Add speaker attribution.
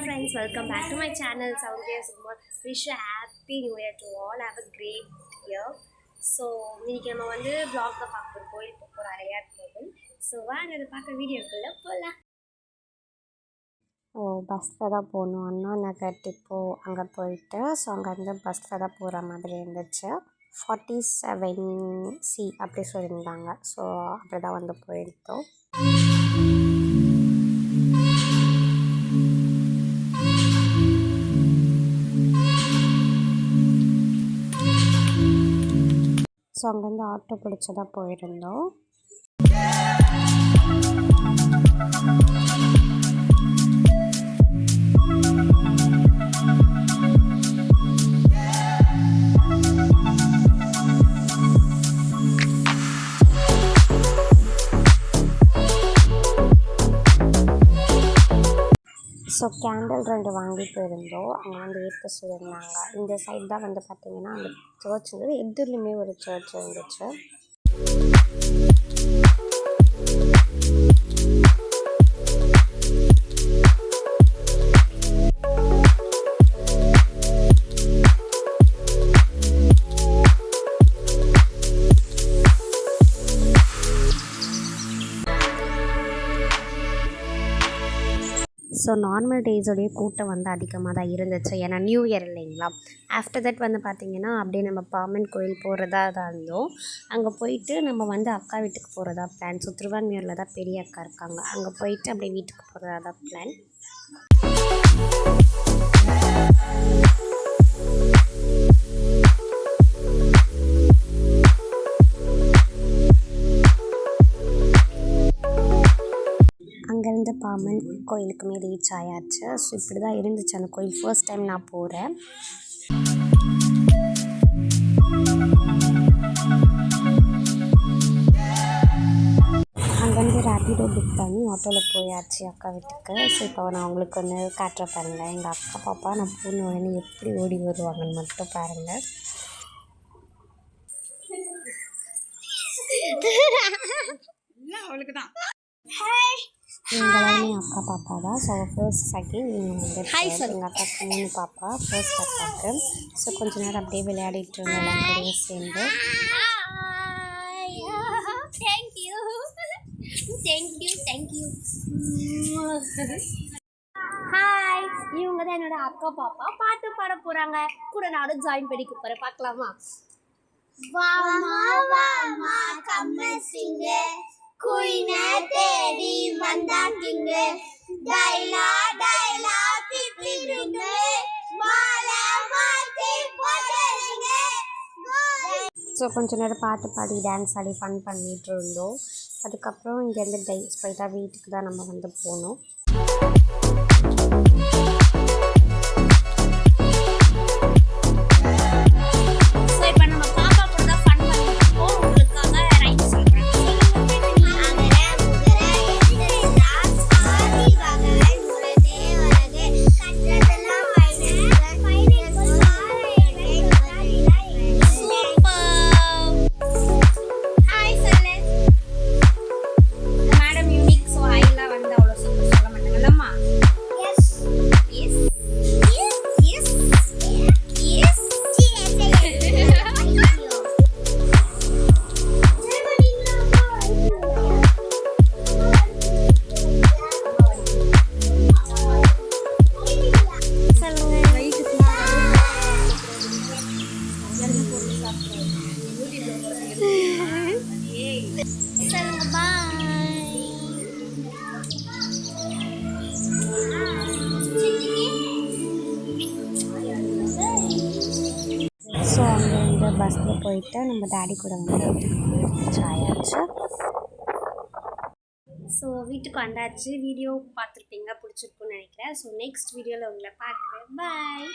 Speaker 1: friends, welcome back to my channel. Soundcare Sumar. Wish you a happy new year to all. Have a great year. So, இன்னைக்கு நம்ம வந்து vlog தான் பார்க்க கோயில் போற அரையார் கோவில். So, வாங்க அதை பார்க்க வீடியோக்குள்ள போலாம்.
Speaker 2: பஸ்ஸில் தான் போகணும். அண்ணா நகர் டிப்போ அங்கே போயிட்டு அங்கேருந்து பஸ்ஸில் தான் போகிற மாதிரி இருந்துச்சு. 47C அப்படி சொல்லியிருந்தாங்க. ஸோ அப்படி தான் வந்து போயிருந்தோம். ஸோ அங்கேருந்து ஆட்டோ பிடிச்சதான் போயிருந்தோம். ஸோ கேண்டில் 2 வாங்கி போயிருந்தோம். அங்கே வந்து ஏற்ற சொல்லியிருந்தாங்க. இந்த சைட் தான் வந்து பார்த்திங்கன்னா அந்த சர்ச் இருந்தது. எதிர்லேயுமே ஒரு சர்ச் இருந்துச்சு. ஸோ நார்மல் டேஸோடைய கூட்டம் வந்து அதிகமாக தான் இருந்துச்சு. ஏன்னா நியூ இயர் இல்லைங்களா. ஆஃப்டர் தட் வந்து பார்த்திங்கன்னா அப்படியே நம்ம பாமன் கோயில் போகிறதா தான் இருந்தோம். அங்கே போயிட்டு நம்ம வந்து அக்கா வீட்டுக்கு போகிறதா பிளான். ஸோ திருவான்மியூரில் தான் பெரிய அக்கா இருக்காங்க. அங்கே போயிட்டு அப்படியே வீட்டுக்கு போகிறதா தான் பிளான். அங்கேருந்து பாமன் கோயிலுக்குமே ரீச் ஆயாச்சு. ஸோ இப்படி தான் இருந்துச்சு அந்த கோயில். ஃபர்ஸ்ட் டைம் நான் போகிறேன். அங்கேருந்து ரேப்பிடோ புக் பண்ணி ஆட்டோவில் போயாச்சு அக்கா வீட்டுக்கு. ஸோ இப்போ நான் உங்களுக்கு ஒன்று காட்டுற பாருங்கள். எங்கள் அக்கா பாப்பா நான் போன உடனே எப்படி ஓடி வருவாங்கன்னு மட்டும் பாருங்கள்.
Speaker 1: அவளுக்கு தான்
Speaker 2: எங்களாமே அக்கா பாப்பா தான். ஸோ ஃபர்ஸ்ட் செகண்ட் நீங்கள் வந்து எங்கள் அக்கா பொண்ணு பாப்பா ஃபர்ஸ்ட் அக்காவுக்கு. ஸோ கொஞ்ச நேரம் அப்படியே விளையாடிட்டு இருந்தோம் எல்லாம் கூடயும் சேர்ந்து.
Speaker 1: தேங்க்யூ. ஹாய், இவங்க தான் என்னோட அக்கா பாப்பா. பாட்டு பாட போகிறாங்க. கூட நானும் ஜாயின் பண்ணிக்க போகிறேன். பார்க்கலாமா?
Speaker 3: குயினை தேடி வந்தாக்கிங்க டைலா டைலா பிப்பி பிப்பி மாலை மாத்தி போடுறீங்க.
Speaker 2: ஸோ கொஞ்ச நேரம் பாட்டு பாடி டான்ஸ் ஆடி ஃபன் பண்ணிகிட்டு இருந்தோம். அதுக்கப்புறம் இங்கேருந்து ஸ்ட்ரைட்டாக வீட்டுக்கு தான் நம்ம வந்து போனோம். ஸோ அங்கேருந்து பஸ்ஸில் போயிட்டு நம்ம டேடி கூட வந்து வீட்டுக்கு ஆயாச்சு.
Speaker 1: ஸோ வீட்டுக்கு வந்தாச்சு. வீடியோ பார்த்துருப்பீங்க, பிடிச்சிருக்குன்னு நினைக்கிறேன். ஸோ நெக்ஸ்ட் வீடியோவில் உங்களை பார்க்குறேன். பாய்.